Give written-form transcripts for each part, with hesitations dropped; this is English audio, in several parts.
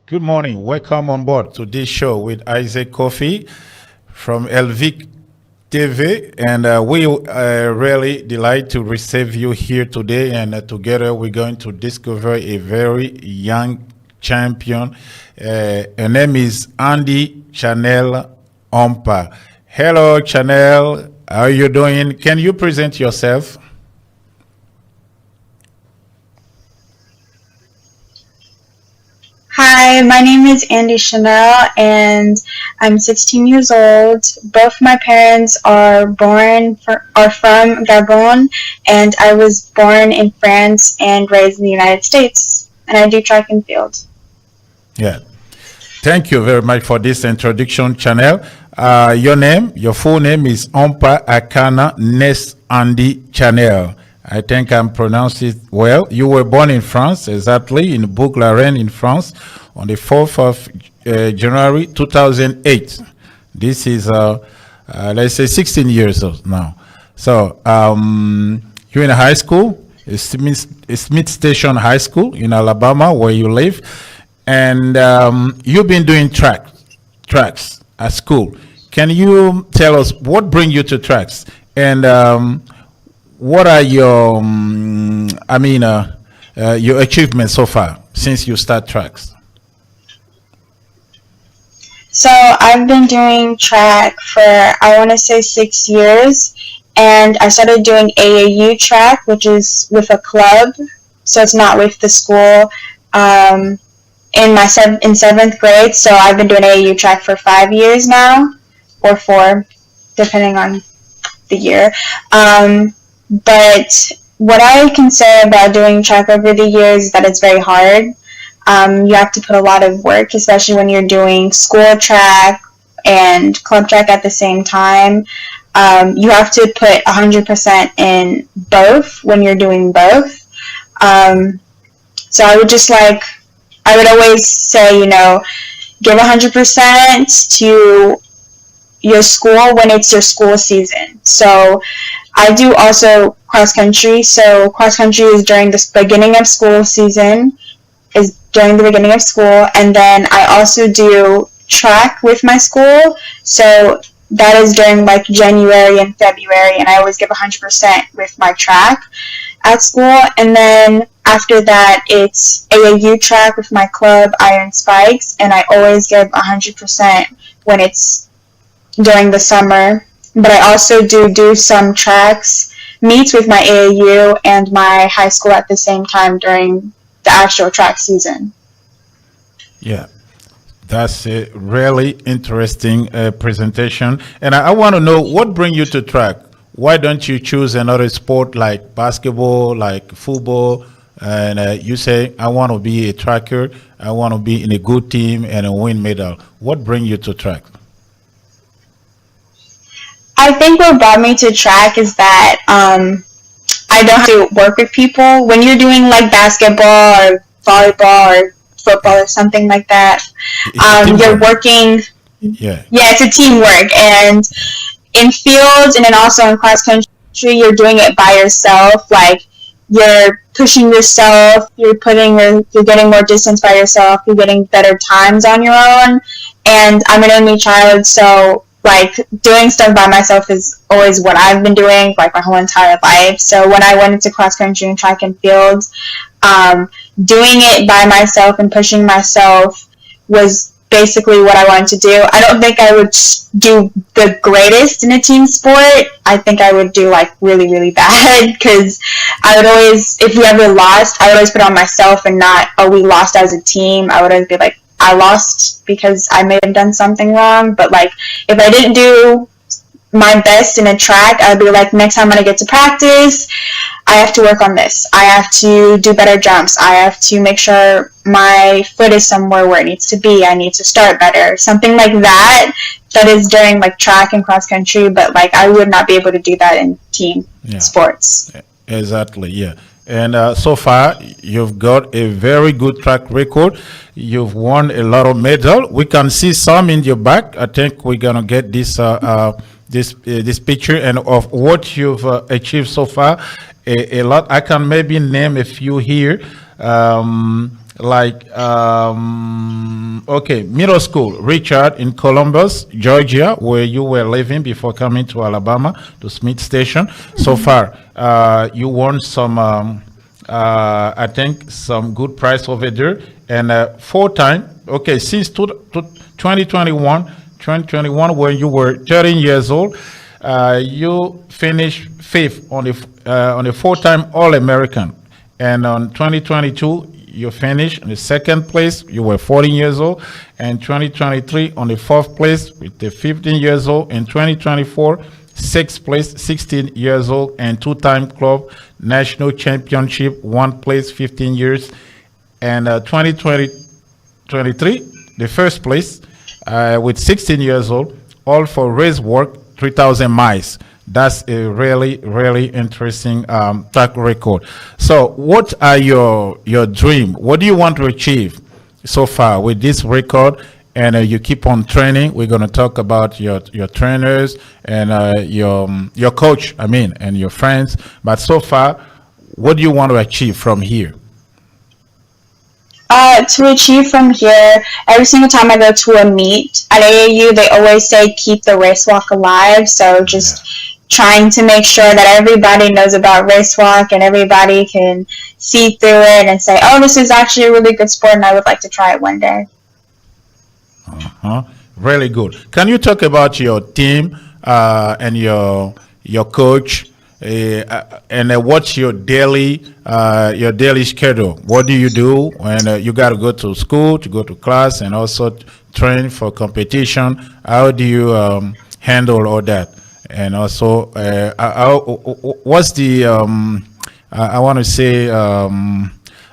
Good morning. Welcome on board to this show with Isaac Coffee from LVIK TV. And we really delight to receive you here today. And together we're going to discover a very young champion. Her name is Andy Chanel Ompa. Hello, Chanel. How are you doing? Can you present yourself? Hi, my name is Andy Chanel and I'm 16 years old. Both my parents are from Gabon, and I was born in France and raised in the United States. And I do track and field. Yeah. Thank you very much for this introduction, Chanel. Your full name is Ompa Akana Nes Andy Chanel. I think I'm pronouncing it well. You were born in France, exactly, in Boucle-la-Reine in France, on the 4th of January 2008. This is, let's say, 16 years old now. So you're in high school, Smith Station High School in Alabama, where you live, and you've been doing tracks at school. Can you tell us what brings you to tracks? And what are your, your achievements so far since you start tracks? So I've been doing track for, I want to say 6 years. And I started doing AAU track, which is with a club. So it's not with the school. In seventh grade. So I've been doing AAU track for 5 years now, or 4, depending on the year. But what I can say about doing track over the years is that it's very hard. You have to put a lot of work, especially when you're doing school track and club track at the same time. You have to put 100% in both when you're doing both. So I would always say, give 100% to your school when it's your school season. So I do also cross country. So cross country is during the beginning of school season, and then I also do track with my school. So that is during January and February, and I always give 100% with my track at school. And then after that, it's AAU track with my club, Iron Spikes, and I always give 100% when it's during the summer. But I also do some tracks, meets with my AAU and my high school at the same time during the actual track season. Yeah, that's a really interesting presentation. And I want to know, what brings you to track? Why don't you choose another sport like basketball, like football? And you say, I want to be a tracker, I want to be in a good team and win medal. What brings you to track? I think what brought me to track is that I don't have to work with people. When you're doing basketball or volleyball or football or something like that, you're working. Yeah, it's a teamwork. And in fields and then also in cross country, you're doing it by yourself. You're pushing yourself, you're getting more distance by yourself, you're getting better times on your own. And I'm an only child, so doing stuff by myself is always what I've been doing my whole entire life. So when I went into cross country and track and field, doing it by myself and pushing myself was basically what I wanted to do. I don't think I would do the greatest in a team sport. I think I would do really, really bad, because I would always, if we ever lost, I would always put it on myself and not, oh, we lost as a team. I would always be I lost because I may have done something wrong. But if I didn't do my best in a track, I'd be next time when I get to practice, I have to work on this. I have to do better jumps. I have to make sure my foot is somewhere where it needs to be. I need to start better. Something like that. That is during track and cross country, but I would not be able to do that in team sports. Exactly. Yeah. And so far, you've got a very good track record. You've won a lot of medals. We can see some in your back. I think we're gonna get this this picture and of what you've achieved so far. A lot. I can maybe name a few here. like okay, middle school, Richard in Columbus, Georgia, where you were living before coming to Alabama to Smith Station. So far, you won some, I think, some good prize over there, and 4 time. Okay, since 2021, when you were 13 years old, you finished 5th on the 4 time All-American, and on 2022 you finished in the 2nd place. You were 14 years old, and 2023 on the 4th place with the 15 years old. In 2024, 6th place, 16 years old, and 2 time club national championship, 1 place, 15 years, and 2023 the 1st place with 16 years old, all for race work, 3,000 miles. That's a really, really interesting track record. So what are your dream? What do you want to achieve so far with this record? And you keep on training. We're going to talk about your trainers and your coach, and your friends. But so far, what do you want to achieve from here? To achieve from here, every single time I go to a meet at AAU, they always say keep the race walk alive. So just trying to make sure that everybody knows about race walk and everybody can see through it and say, oh, this is actually a really good sport and I would like to try it one day. Really good. Can you talk about your team and your coach? And what's your daily schedule? What do you do when you got to go to school, to go to class, and also train for competition? How do you handle all that? And also, what's the I want to say,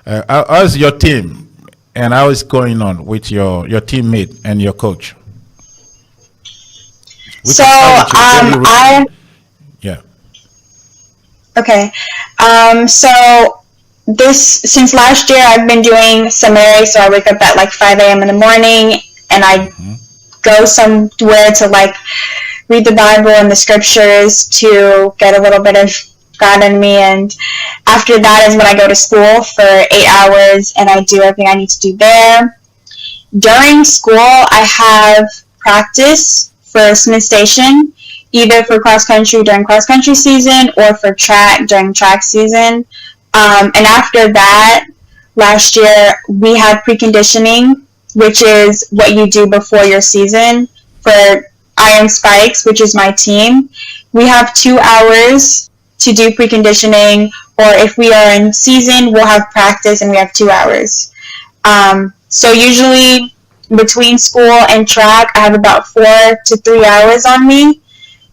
how's your team and how is going on with your teammate and your coach? So Okay. So since last year, I've been doing summary. So I wake up at like 5 a.m. in the morning, and I go somewhere to like read the Bible and the scriptures to get a little bit of God in me. And after that is when I go to school for 8 hours, and I do everything I need to do there. During school, I have practice for Smith Station, either for cross country during cross country season or for track during track season. And after that, last year, we had preconditioning, which is what you do before your season. For Iron Spikes, which is my team, we have 2 hours to do preconditioning, or if we are in season, we'll have practice and we have 2 hours. So usually between school and track, I have about 4 to 3 hours on me.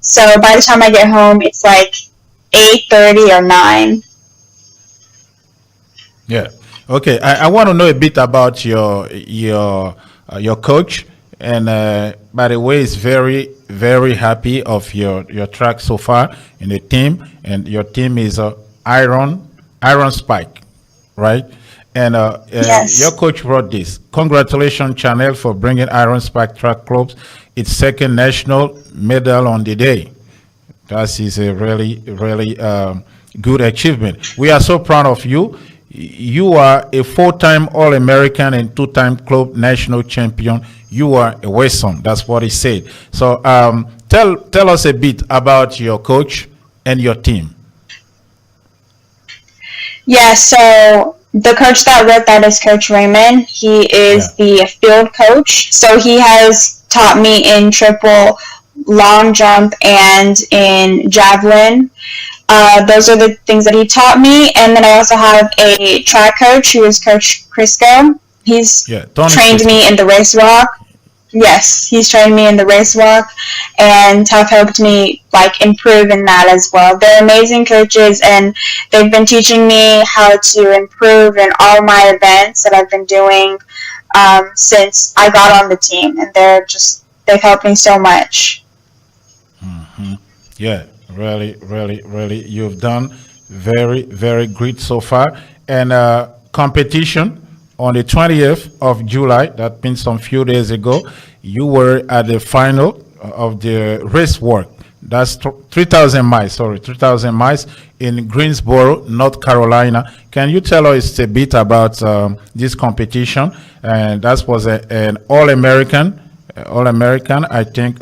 So by the time I get home, it's like 8:30 or 9. Yeah. Okay. I want to know a bit about your coach. And by the way, is very, very happy of your track so far in the team. And your team is Iron Spike, right? And Yes. your coach wrote this. Congratulations, Chanel, for bringing Iron Spike Track Clubs its 2nd national medal on the day. That is a really, really good achievement. We are so proud of you. You are a 4-time All-American and 2-time club national champion. You are awesome. That's what he said. So tell us a bit about your coach and your team. Yeah, so the coach that wrote that is Coach Raymond. He is the field coach. So he has taught me in triple, long jump, and in javelin. Those are the things that he taught me. And then I also have a track coach who is Coach Crisco. He's trained me in the race walk. Yes, he's trained me in the race walk and have helped me like improve in that as well. They're amazing coaches, and they've been teaching me how to improve in all my events that I've been doing since I got on the team, and they've helped me so much. Yeah, really, really, really, you've done very, very great so far. And competition on the 20th of July, that means some few days ago, you were at the final of the race work That's 3,000 miles, sorry, 3,000 miles in Greensboro, North Carolina. Can you tell us a bit about this competition? And that was an All-American, I think,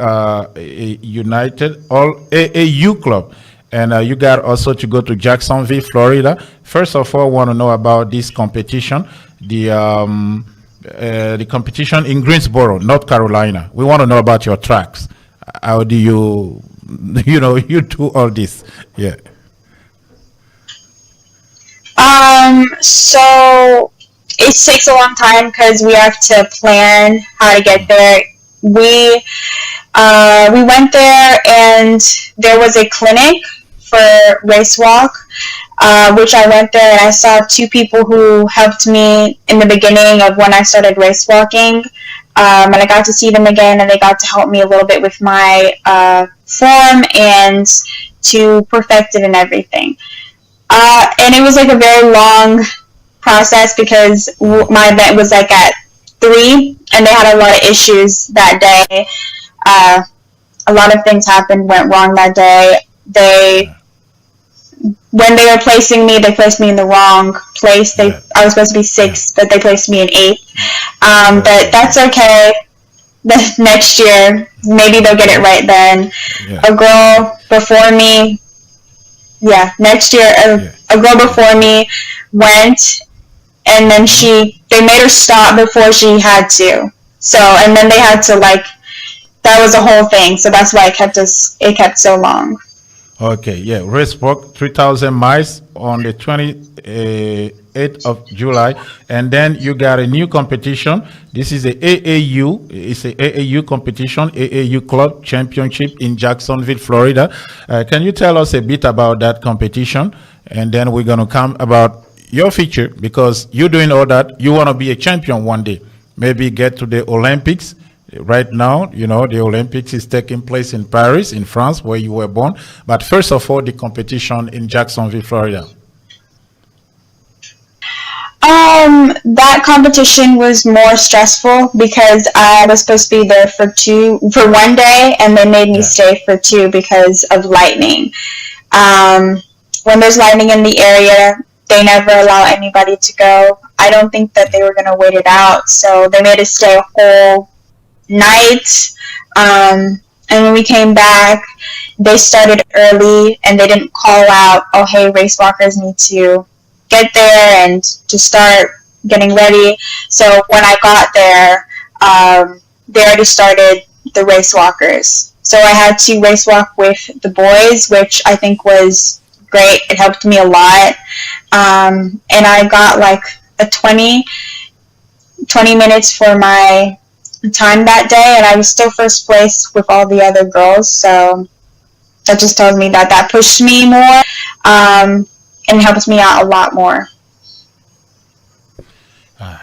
United, all AAU club. And you got also to go to Jacksonville, Florida. First of all, I want to know about this competition, the competition in Greensboro, North Carolina. We want to know about your tracks. How do you, you do all this? Yeah. So it takes a long time because we have to plan how to get there. We went there and there was a clinic for race walk, which I went there and I saw two people who helped me in the beginning of when I started race walking. And I got to see them again, and they got to help me a little bit with my form and to perfect it and everything. And it was like a very long process because my event was like at 3, and they had a lot of issues that day. A lot of things went wrong that day. When they were placing me, they placed me in the wrong place. I was supposed to be 6th, but they placed me in 8th. But that's okay. The next year, maybe they'll get it right then. Yeah. A girl before me, next year, a girl before me went, and then they made her stop before she had to. So, and then they had to that was a whole thing. So that's why it kept so long. Okay, yeah, race walk 3,000 miles on the 28th of July, and then you got a new competition. This is a AAU. It's a AAU competition, AAU Club Championship in Jacksonville, Florida. Can you tell us a bit about that competition? And then we're gonna come about your future, because you're doing all that. You want to be a champion one day, maybe get to the Olympics. Right now, the Olympics is taking place in Paris, in France, where you were born. But first of all, the competition in Jacksonville, Florida. That competition was more stressful because I was supposed to be there for 1 day, and they made me stay for 2 because of lightning. When there's lightning in the area, they never allow anybody to go. I don't think that they were going to wait it out, so they made us stay a whole night. And when we came back, they started early, and they didn't call out, oh, hey, race walkers need to get there and to start getting ready. So when I got there, they already started the race walkers. So I had to race walk with the boys, which I think was great. It helped me a lot. And I got a 20 minutes for my time that day, and I was still first place with all the other girls. So that just tells me that pushed me more, and helped me out a lot more.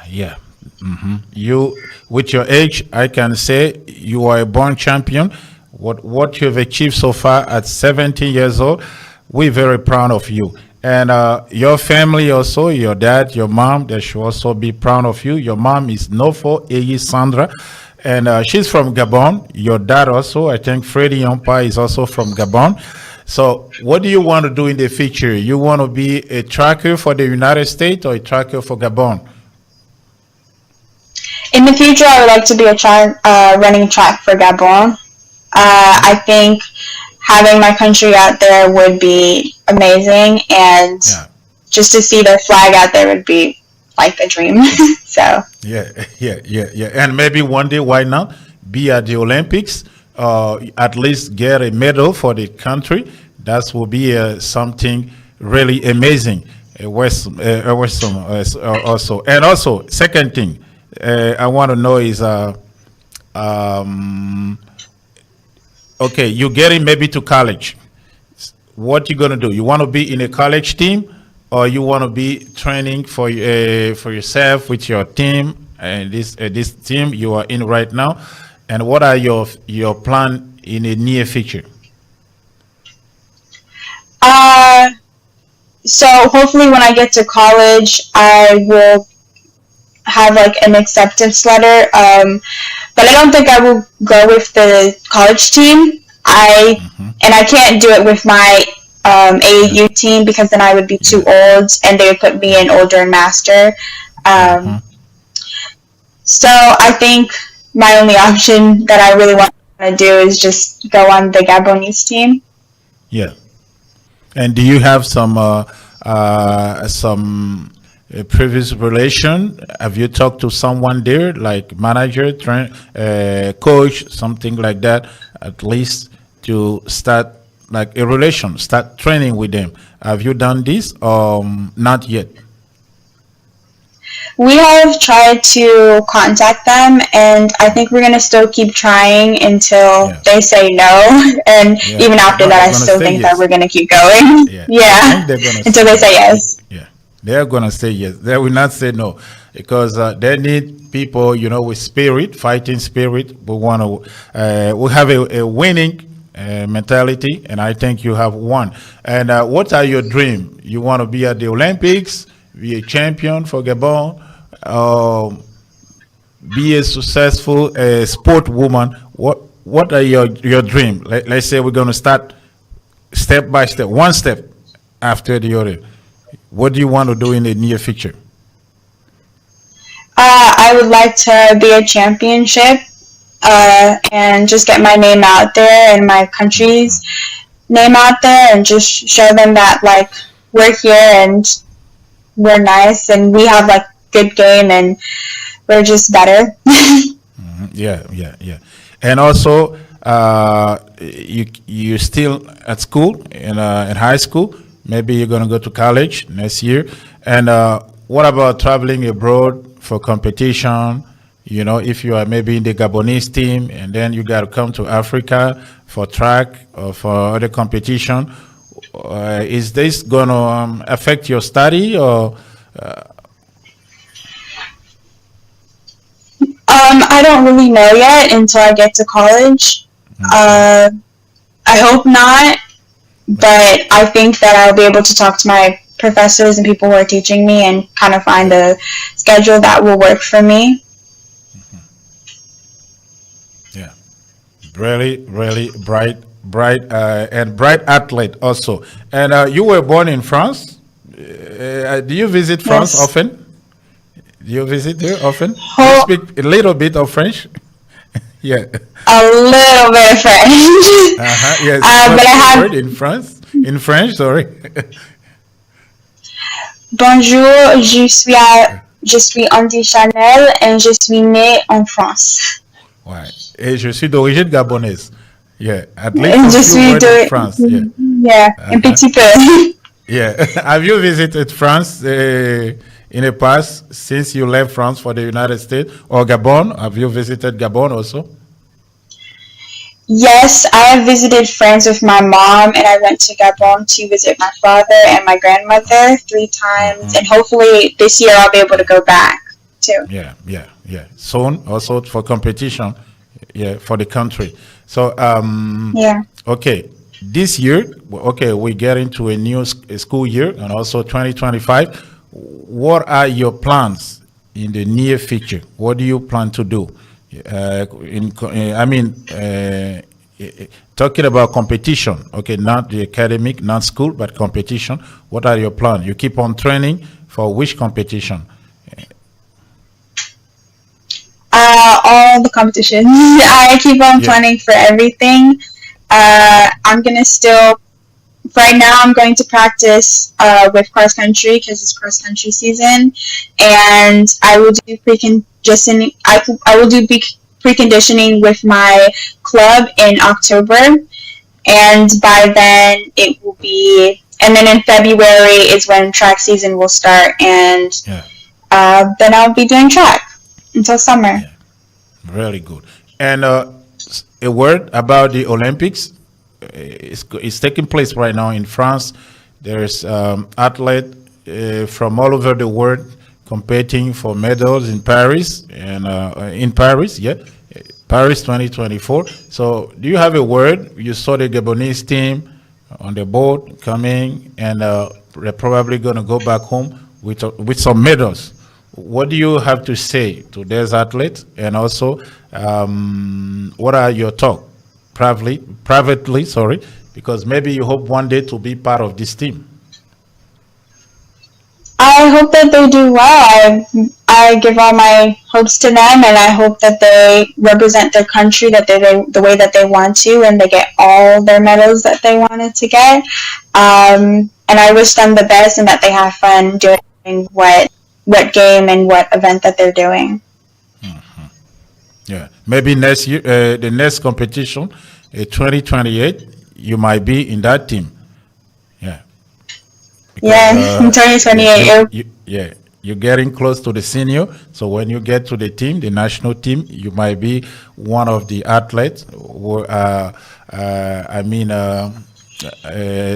Yeah. Mm-hmm. You, with your age, I can say you are a born champion. What you've achieved so far at 17 years old, we're very proud of you. And your family also, your dad, your mom, they should also be proud of you. Your mom is Nofo Eyi Sandra, and she's from Gabon. Your dad also, I think Freddie Ompa is also from Gabon. So what do you want to do in the future? You want to be a tracker for the United States or a tracker for Gabon? In the future, I would like to be running track for Gabon. I think having my country out there would be amazing, and just to see their flag out there would be like a dream. So yeah. And maybe one day, why not be at the Olympics? At least get a medal for the country. That will be something really amazing. Also, and also, second thing I want to know is, okay, you're getting maybe to college. What you gonna do? You want to be in a college team, or you want to be training for yourself with your team and this team you are in right now? And what are your plan in the near future? So hopefully when I get to college, I will have an acceptance letter. But I don't think I will go with the college team. I and I can't do it with my AAU team because then I would be too old and they would put me in older and master. So I think my only option that I really want to do is just go on the Gabonese team. Yeah. And do you have some previous relation? Have you talked to someone there, like manager, coach, something like that, at least to start like a relation, start training with them? Have you done this or not yet? We have tried to contact them, and I think we're going to still keep trying until they say no. And even after that, I still think that we're going to keep going. Until they say yes. Yeah, they're going to say yes. They will not say no, because they need people, you know, with spirit, fighting spirit. We want to, we have a winning mentality, and I think you have one. And what are your dreams? You want to be at the Olympics, be a champion for Gabon, be a successful sport woman. What are your dreams? Let's say we're going to start step by step, one step after the other. What do you want to do in the near future? I would like to be a championship and just get my name out there and my country's name out there, and just show them that like we're here and we're nice and we have like good game and we're just better. Yeah. And also, you still at school in high school. Maybe you're gonna go to college next year. And what about traveling abroad for competition? You know, if you are maybe in the Gabonese team and then you got to come to Africa for track or for other competition, is this going to affect your study or? I don't really know yet until I get to college. I hope not, but I think that I'll be able to talk to my professors and people who are teaching me and kind of find a schedule that will work for me. Yeah, really bright and bright athlete also. And you were born in France. Do you visit France often? Do you visit there often? You speak a little bit of French? Yeah. A little bit of French. Yes. But I have word in France. In French, sorry. Bonjour, je suis Andy Chanel et je suis née en France. Ouais. Et je suis d'origine gabonaise. Yeah. At least je suis de France. Yeah. Yeah. Un petit peu. Yeah. Have you visited France in the past since you left France for the United States or Gabon? Have you visited Gabon also? Yes, I have visited France with my mom, and I went to Gabon to visit my father and my grandmother 3 times, and hopefully this year I'll be able to go back too. Yeah. Soon, also for competition, for the country. So, okay, this year, we get into a new school year, and also 2025. What are your plans in the near future? What do you plan to do? Talking about competition, okay, not the academic, not school, but competition. What are your plans? You keep on training for which competition? All the competitions. I keep on planning for everything. I'm gonna still. Right now, I'm going to practice with cross country because it's cross country season, and I will do preconditioning. I will do preconditioning with my club in October, and by then it will be. And then in February is when track season will start, and then I'll be doing track until summer. Yeah. Really good. And a word about the Olympics. It's taking place right now in France. There's athletes from all over the world competing for medals in Paris and Paris 2024. So do you have a word? You saw the Gabonese team on the boat coming, and they're probably going to go back home with some medals. What do you have to say to those athletes? And also, what are your thoughts privately, sorry, because maybe you hope one day to be part of this team. I hope that they do well. I give all my hopes to them, and I hope that they represent their country the way that they want to, and they get all their medals that they wanted to get. And I wish them the best, and that they have fun doing what game and what event that they're doing. Yeah, maybe next year, the next competition, 2028, you might be in that team. Yeah. Because, in 2028. You're getting close to the senior. So when you get to the team, the national team, you might be one of the athletes who,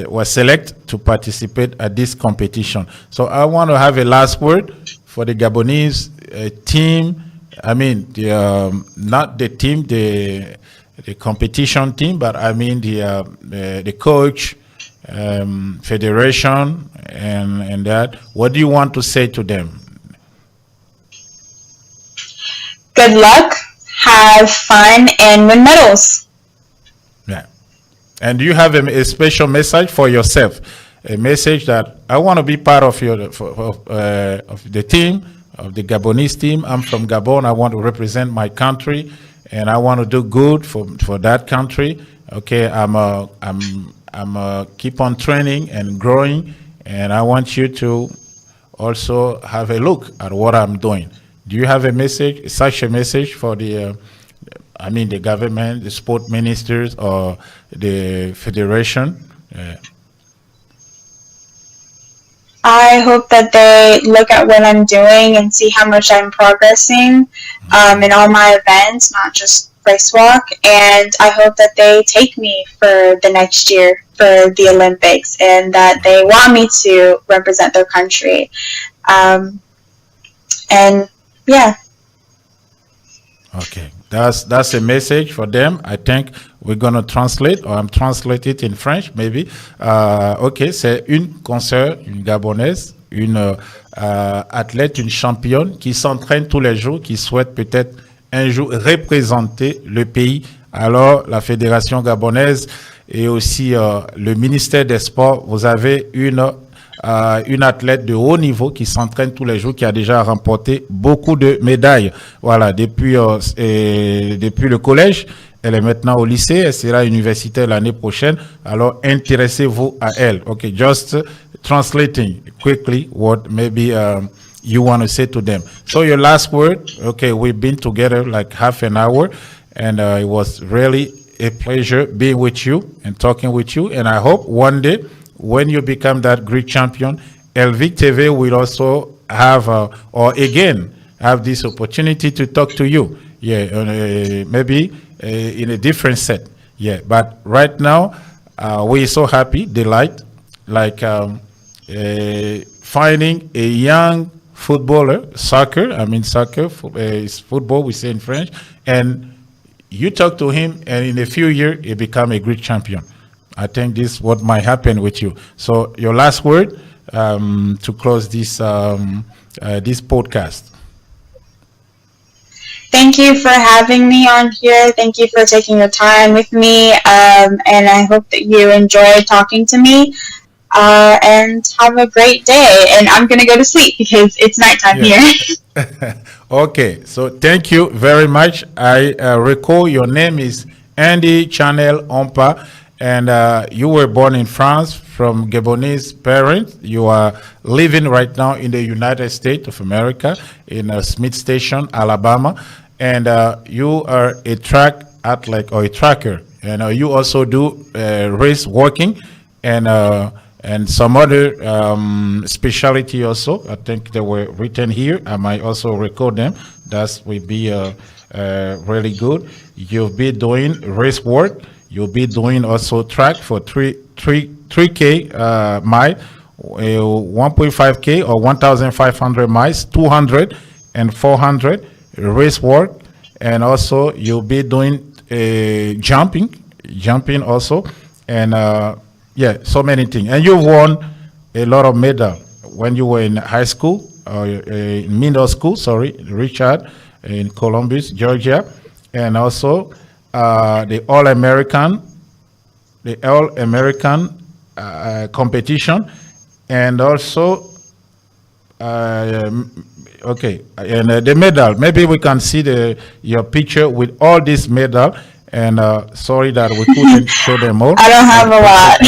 was selected to participate at this competition. So I want to have a last word for the Gabonese team. I mean, not the team, the competition team, but I mean the coach, federation, and that. What do you want to say to them? Good luck, have fun, and win medals. Yeah. And do you have a special message for yourself? A message that I want to be part of of the team, of the Gabonese team. I'm from Gabon. I want to represent my country, and I want to do good for that country. Okay, I'm keep on training and growing, and I want you to also have a look at what I'm doing. Do you have a message, such a message for the government, the sport ministers, or the federation? I hope that they look at what I'm doing and see how much I'm progressing in all my events, not just race walk. And I hope that they take me for the next year for the Olympics, and that they want me to represent their country. And yeah. Okay, that's a message for them. I think we're gonna translate, or I'm translating it in French, maybe. Ok, c'est une consoeur, une Gabonaise, une athlète, une championne qui s'entraîne tous les jours, qui souhaite peut-être un jour représenter le pays. Alors, la Fédération gabonaise et aussi le ministère des Sports, vous avez une athlète de haut niveau qui s'entraîne tous les jours, qui a déjà remporté beaucoup de médailles. Voilà, depuis le collège, elle est maintenant au lycée, elle sera universitaire l'année prochaine. Alors, intéressez-vous à elle. Okay, just translating quickly what maybe you want to say to them. So your last word. Okay, we've been together like half an hour, and it was really a pleasure being with you and talking with you. And I hope one day, when you become that great champion, LVIK TV will also have, or again, have this opportunity to talk to you. Yeah, maybe in a different set. Yeah, but right now, we're so happy, delight, like finding a young footballer, soccer is football, we say in French, and you talk to him, and in a few years, he become a great champion. I think this is what might happen with you. So your last word to close this this podcast. Thank you for having me on here. Thank you for taking your time with me. And I hope that you enjoyed talking to me. And have a great day. And I'm going to go to sleep because it's nighttime here. Okay. So thank you very much. I recall your name is Andy Chanel Ompa. And you were born in France from Gabonese parents. You are living right now in the United States of America in Smith Station, Alabama. And you are a track athlete or a tracker. And you also do race walking and some other specialty also. I think they were written here. I might also record them. That will be really good. You'll be doing race work. You'll be doing also track for 3K mile, 1.5K or 1,500 miles, 200 and 400 race work, and also you'll be doing jumping also, and yeah, so many things. And you won a lot of medal when you were in high school or in middle school. Sorry, Richard, in Columbus, Georgia, and also. the All-American, competition, and also okay, and the medal. Maybe we can see your picture with all this medal. And sorry that we couldn't show them all. I don't have a lot.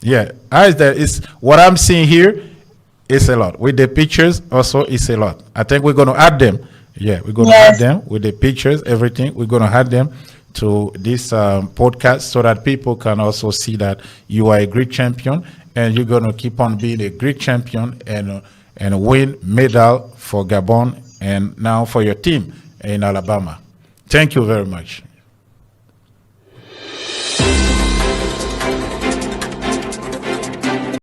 Yeah, is what I'm seeing here is a lot. With the pictures also is a lot. I think we're going to add them. Yeah, we're going to add them with the pictures, everything. We're going to add them to this podcast so that people can also see that you are a great champion and you're going to keep on being a great champion and win medal for Gabon and now for your team in Alabama. Thank you very much.